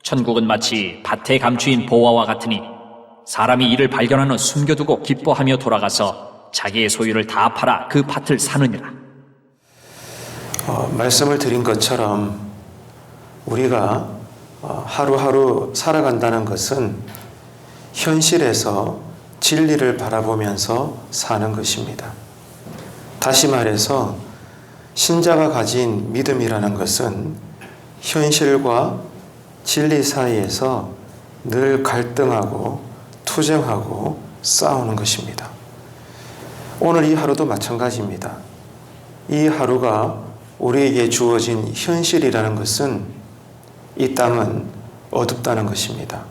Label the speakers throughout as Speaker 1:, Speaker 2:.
Speaker 1: 천국은 마치 밭에 감추인 보화와 같으니 사람이 이를 발견한 후 숨겨두고 기뻐하며 돌아가서 자기의 소유를 다 팔아 그 밭을 사느니라.
Speaker 2: 말씀을 드린 것처럼 우리가 하루하루 살아간다는 것은 현실에서 진리를 바라보면서 사는 것입니다. 다시 말해서 신자가 가진 믿음이라는 것은 현실과 진리 사이에서 늘 갈등하고 투쟁하고 싸우는 것입니다. 오늘 이 하루도 마찬가지입니다. 이 하루가 우리에게 주어진 현실이라는 것은 이 땅은 어둡다는 것입니다.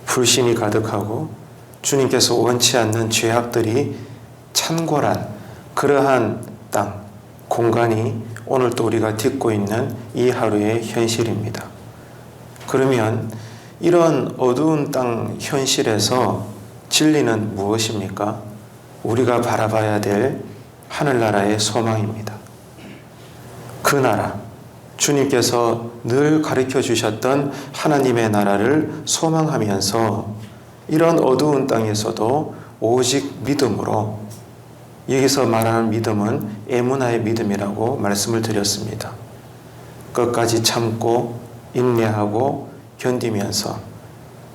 Speaker 2: 불신이 가득하고 주님께서 원치 않는 죄악들이 찬골한 그러한 땅, 공간이 오늘 또 우리가 딛고 있는 이 하루의 현실입니다. 그러면 이런 어두운 땅 현실에서 진리는 무엇입니까? 우리가 바라봐야 될 하늘나라의 소망입니다. 그 나라, 주님께서 늘 가르쳐 주셨던 하나님의 나라를 소망하면서 이런 어두운 땅에서도 오직 믿음으로, 여기서 말하는 믿음은 에무나의 믿음이라고 말씀을 드렸습니다. 끝까지 참고 인내하고 견디면서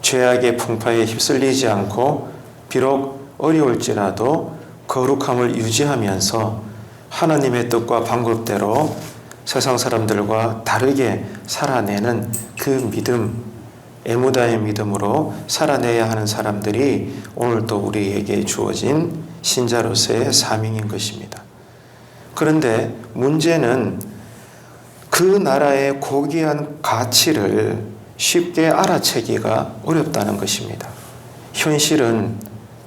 Speaker 2: 죄악의 풍파에 휩쓸리지 않고 비록 어려울지라도 거룩함을 유지하면서 하나님의 뜻과 방법대로 세상 사람들과 다르게 살아내는 그 믿음, 에무다의 믿음으로 살아내야 하는 사람들이 오늘 또 우리에게 주어진 신자로서의 사명인 것입니다. 그런데 문제는 그 나라의 고귀한 가치를 쉽게 알아채기가 어렵다는 것입니다. 현실은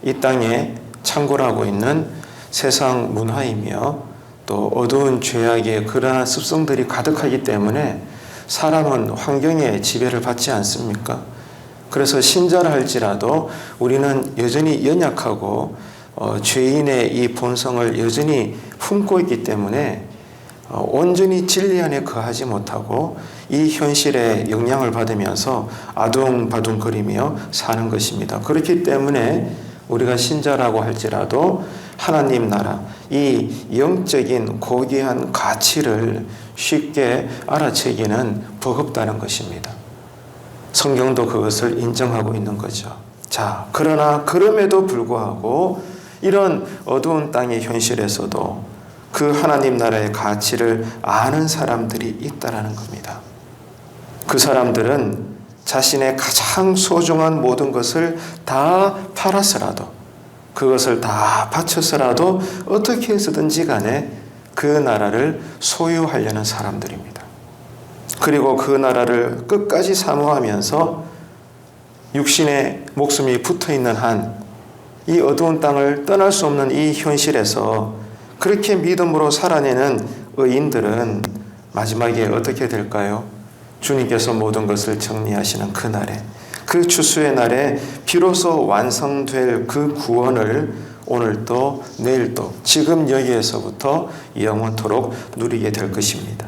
Speaker 2: 이 땅에 창궐하고 있는 세상 문화이며 또 어두운 죄악의 그러한 습성들이 가득하기 때문에 사람은 환경에 지배를 받지 않습니까? 그래서 신자라 할지라도 우리는 여전히 연약하고 죄인의 이 본성을 여전히 품고 있기 때문에 온전히 진리 안에 거하지 못하고 이 현실에 영향을 받으면서 아둥바둥거리며 사는 것입니다. 그렇기 때문에 우리가 신자라고 할지라도 하나님 나라, 이 영적인 고귀한 가치를 쉽게 알아채기는 버겁다는 것입니다. 성경도 그것을 인정하고 있는 거죠. 자, 그러나 그럼에도 불구하고 이런 어두운 땅의 현실에서도 그 하나님 나라의 가치를 아는 사람들이 있다라는 겁니다. 그 사람들은 자신의 가장 소중한 모든 것을 다 팔아서라도, 그것을 다 바쳐서라도 어떻게 해서든지 간에 그 나라를 소유하려는 사람들입니다. 그리고 그 나라를 끝까지 사모하면서 육신의 목숨이 붙어있는 한 이 어두운 땅을 떠날 수 없는 이 현실에서 그렇게 믿음으로 살아내는 의인들은 마지막에 어떻게 될까요? 주님께서 모든 것을 정리하시는 그 날에, 그 추수의 날에 비로소 완성될 그 구원을 오늘도 내일도 지금 여기에서부터 영원토록 누리게 될 것입니다.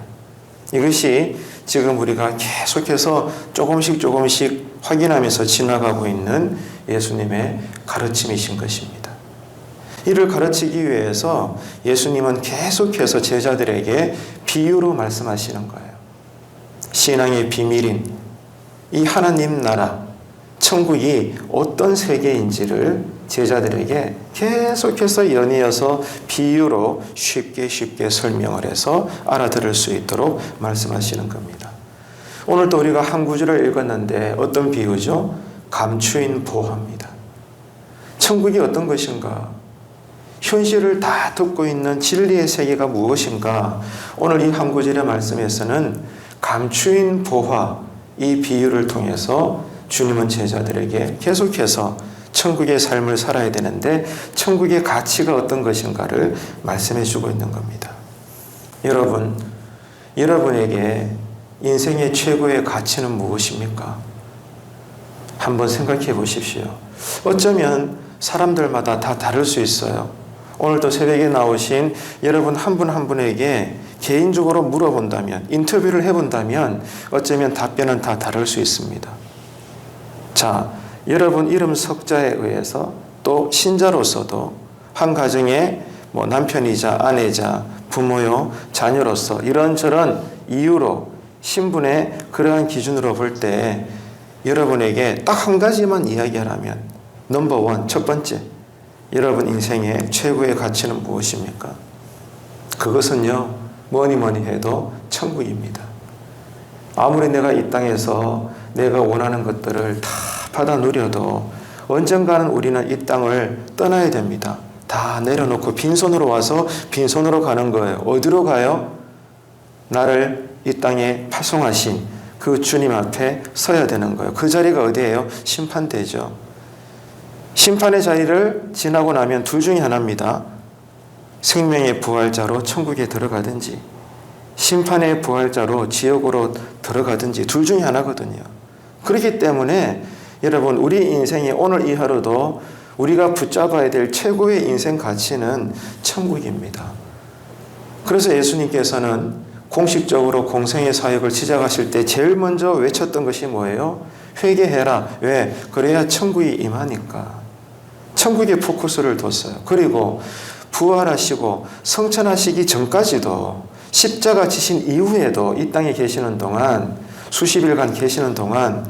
Speaker 2: 이것이 지금 우리가 계속해서 조금씩 확인하면서 지나가고 있는 예수님의 가르침이신 것입니다. 이를 가르치기 위해서 예수님은 계속해서 제자들에게 비유로 말씀하시는 거예요. 신앙의 비밀인 이 하나님 나라, 천국이 어떤 세계인지를 제자들에게 계속해서 연이어서 비유로 쉽게 설명을 해서 알아들을 수 있도록 말씀하시는 겁니다. 오늘도 우리가 한 구절을 읽었는데 어떤 비유죠? 감추인 보화입니다. 천국이 어떤 것인가? 현실을 다 듣고 있는 진리의 세계가 무엇인가? 오늘 이 한 구절의 말씀에서는 감추인 보화, 이 비유를 통해서 주님은 제자들에게 계속해서 천국의 삶을 살아야 되는데 천국의 가치가 어떤 것인가를 말씀해 주고 있는 겁니다. 여러분에게 인생의 최고의 가치는 무엇입니까? 한번 생각해 보십시오. 어쩌면 사람들마다 다 다를 수 있어요. 오늘도 새벽에 나오신 여러분 한 분 한 분에게 개인적으로 물어본다면, 인터뷰를 해본다면 어쩌면 답변은 다 다를 수 있습니다. 자, 여러분 이름 석자에 의해서 또 신자로서도 한 가정의 남편이자 아내자 부모요 자녀로서 이런저런 이유로 신분의 그러한 기준으로 볼 때 여러분에게 딱 한 가지만 이야기하라면 넘버원 첫 번째 여러분 인생의 최고의 가치는 무엇입니까? 그것은요 뭐니 해도 천국입니다. 아무리 내가 이 땅에서 내가 원하는 것들을 다 받아 누려도 언젠가는 우리는 이 땅을 떠나야 됩니다. 다 내려놓고 빈손으로 와서 빈손으로 가는 거예요. 어디로 가요? 나를 이 땅에 파송하신 그 주님 앞에 서야 되는 거예요. 그 자리가 어디예요? 심판대죠. 심판의 자리를 지나고 나면 둘 중에 하나입니다. 생명의 부활자로 천국에 들어가든지 심판의 부활자로 지옥으로 들어가든지 둘 중에 하나거든요. 그렇기 때문에 여러분 우리 인생의 오늘 이 하루도 우리가 붙잡아야 될 최고의 인생 가치는 천국입니다. 그래서 예수님께서는 공식적으로 공생의 사역을 시작하실 때 제일 먼저 외쳤던 것이 뭐예요? 회개해라. 왜? 그래야 천국이 임하니까. 천국에 포커스를 뒀어요. 그리고 부활하시고 성천하시기 전까지도 십자가 지신 이후에도 이 땅에 계시는 동안 수십일간 계시는 동안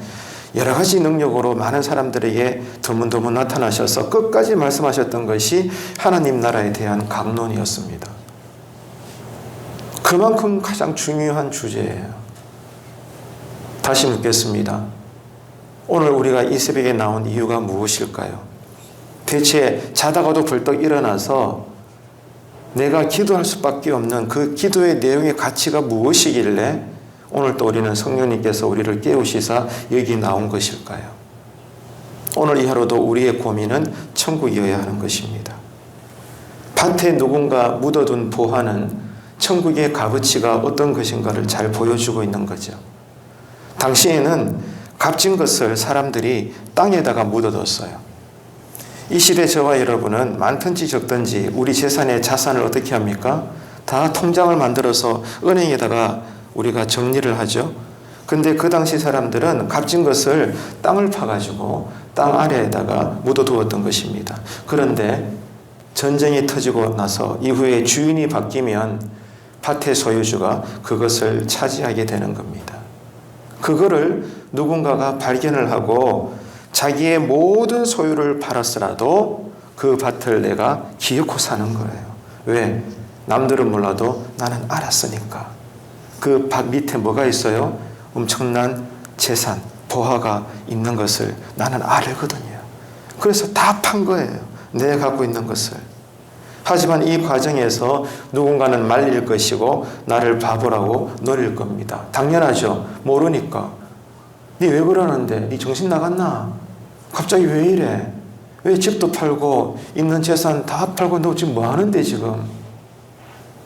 Speaker 2: 여러 가지 능력으로 많은 사람들에게 드문드문 나타나셔서 끝까지 말씀하셨던 것이 하나님 나라에 대한 강론이었습니다. 그만큼 가장 중요한 주제예요. 다시 묻겠습니다. 오늘 우리가 이 새벽에 나온 이유가 무엇일까요? 대체 자다가도 벌떡 일어나서 내가 기도할 수밖에 없는 그 기도의 내용의 가치가 무엇이길래 오늘 또 우리는 성령님께서 우리를 깨우시사 여기 나온 것일까요? 오늘 이 하루도 우리의 고민은 천국이어야 하는 것입니다. 밭에 누군가 묻어둔 보화는 천국의 값어치가 어떤 것인가를 잘 보여주고 있는 거죠. 당시에는 값진 것을 사람들이 땅에다가 묻어뒀어요. 이 시대 저와 여러분은 많든지 적든지 우리 재산의 자산을 어떻게 합니까? 다 통장을 만들어서 은행에다가 우리가 정리를 하죠. 근데 그 당시 사람들은 값진 것을 땅을 파가지고 땅 아래에다가 묻어두었던 것입니다. 그런데 전쟁이 터지고 나서 이후에 주인이 바뀌면 밭의 소유주가 그것을 차지하게 되는 겁니다. 그거를 누군가가 발견을 하고 자기의 모든 소유를 팔았으라도 그 밭을 내가 기어코 사는 거예요. 왜? 남들은 몰라도 나는 알았으니까. 그 밭 밑에 뭐가 있어요? 엄청난 재산, 보화가 있는 것을 나는 알거든요. 그래서 다 판 거예요. 내가 갖고 있는 것을. 하지만 이 과정에서 누군가는 말릴 것이고 나를 바보라고 노릴 겁니다. 당연하죠. 모르니까. 니 왜 그러는데? 니 정신 나갔나? 갑자기 왜 이래? 왜 집도 팔고 있는 재산 다 팔고 너 지금 뭐 하는데 지금?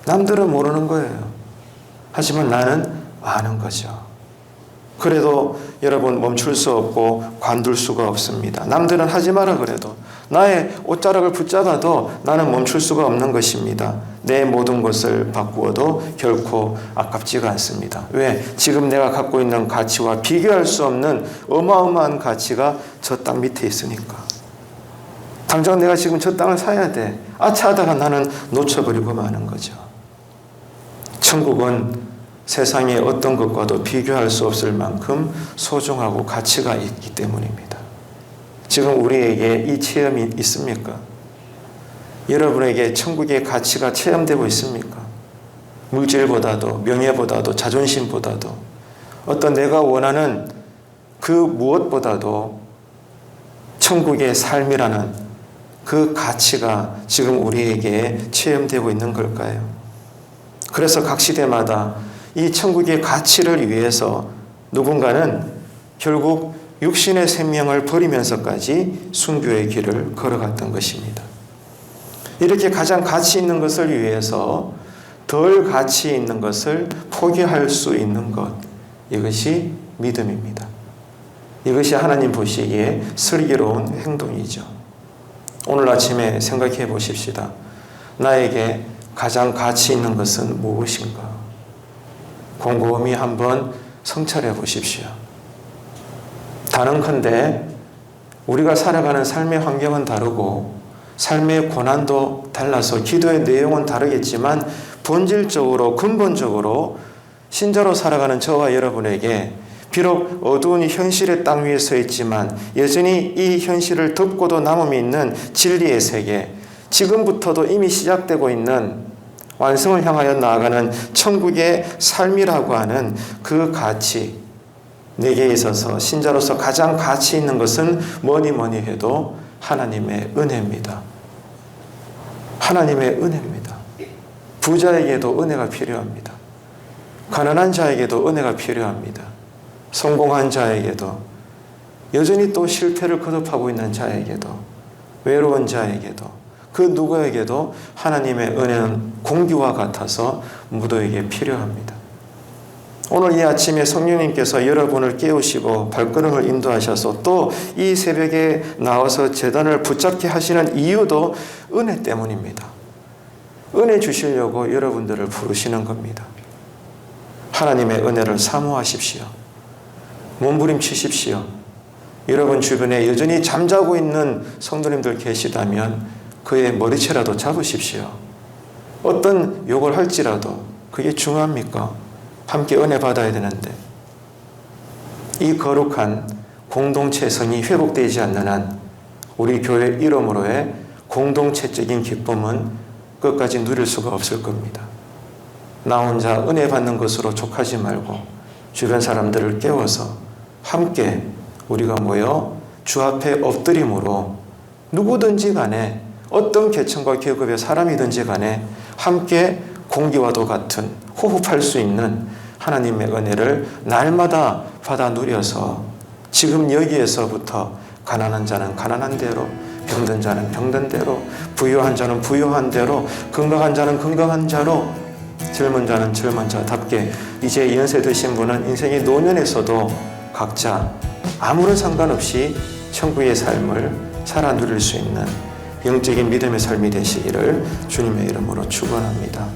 Speaker 2: 남들은 모르는 거예요. 하지만 나는 아는 거죠. 그래도 여러분 멈출 수 없고 관둘 수가 없습니다. 남들은 하지 마라 그래도 나의 옷자락을 붙잡아도 나는 멈출 수가 없는 것입니다. 내 모든 것을 바꾸어도 결코 아깝지가 않습니다. 왜? 지금 내가 갖고 있는 가치와 비교할 수 없는 어마어마한 가치가 저 땅 밑에 있으니까. 당장 내가 지금 저 땅을 사야 돼. 아차하다가 나는 놓쳐버리고 마는 거죠. 천국은 세상의 어떤 것과도 비교할 수 없을 만큼 소중하고 가치가 있기 때문입니다. 지금 우리에게 이 체험이 있습니까? 여러분에게 천국의 가치가 체험되고 있습니까? 물질보다도 명예보다도 자존심보다도 어떤 내가 원하는 그 무엇보다도 천국의 삶이라는 그 가치가 지금 우리에게 체험되고 있는 걸까요? 그래서 각 시대마다 이 천국의 가치를 위해서 누군가는 결국 육신의 생명을 버리면서까지 순교의 길을 걸어갔던 것입니다. 이렇게 가장 가치 있는 것을 위해서 덜 가치 있는 것을 포기할 수 있는 것, 이것이 믿음입니다. 이것이 하나님 보시기에 슬기로운 행동이죠. 오늘 아침에 생각해 보십시다. 나에게 가장 가치 있는 것은 무엇인가? 곰곰이 한번 성찰해 보십시오. 단언컨대 우리가 살아가는 삶의 환경은 다르고 삶의 고난도 달라서 기도의 내용은 다르겠지만 본질적으로 근본적으로 신자로 살아가는 저와 여러분에게 비록 어두운 현실의 땅 위에 서 있지만 여전히 이 현실을 덮고도 남음이 있는 진리의 세계, 지금부터도 이미 시작되고 있는 완성을 향하여 나아가는 천국의 삶이라고 하는 그 가치, 내게 있어서 신자로서 가장 가치 있는 것은 뭐니 해도 하나님의 은혜입니다. 하나님의 은혜입니다. 부자에게도 은혜가 필요합니다. 가난한 자에게도 은혜가 필요합니다. 성공한 자에게도, 여전히 또 실패를 거듭하고 있는 자에게도, 외로운 자에게도, 그 누구에게도 하나님의 은혜는 공기와 같아서 모두에게 필요합니다. 오늘 이 아침에 성령님께서 여러분을 깨우시고 발걸음을 인도하셔서 또 이 새벽에 나와서 제단을 붙잡게 하시는 이유도 은혜 때문입니다. 은혜 주시려고 여러분들을 부르시는 겁니다. 하나님의 은혜를 사모하십시오. 몸부림치십시오. 여러분 주변에 여전히 잠자고 있는 성도님들 계시다면 그의 머리채라도 잡으십시오. 어떤 욕을 할지라도 그게 중요합니까? 함께 은혜 받아야 되는데 이 거룩한 공동체성이 회복되지 않는 한 우리 교회 이름으로의 공동체적인 기쁨은 끝까지 누릴 수가 없을 겁니다. 나 혼자 은혜 받는 것으로 족하지 말고 주변 사람들을 깨워서 함께 우리가 모여 주 앞에 엎드림으로 누구든지 간에 어떤 계층과 계급의 사람이든지 간에 함께 공기와도 같은 호흡할 수 있는 하나님의 은혜를 날마다 받아 누려서 지금 여기에서부터 가난한 자는 가난한 대로, 병든 자는 병든 대로, 부유한 자는 부유한 대로, 건강한 자는 건강한 자로, 젊은 자는 젊은 자답게 이제 연세 드신 분은 인생의 노년에서도 각자 아무런 상관없이 천국의 삶을 살아 누릴 수 있는 영적인 믿음의 삶이 되시기를 주님의 이름으로 축원합니다.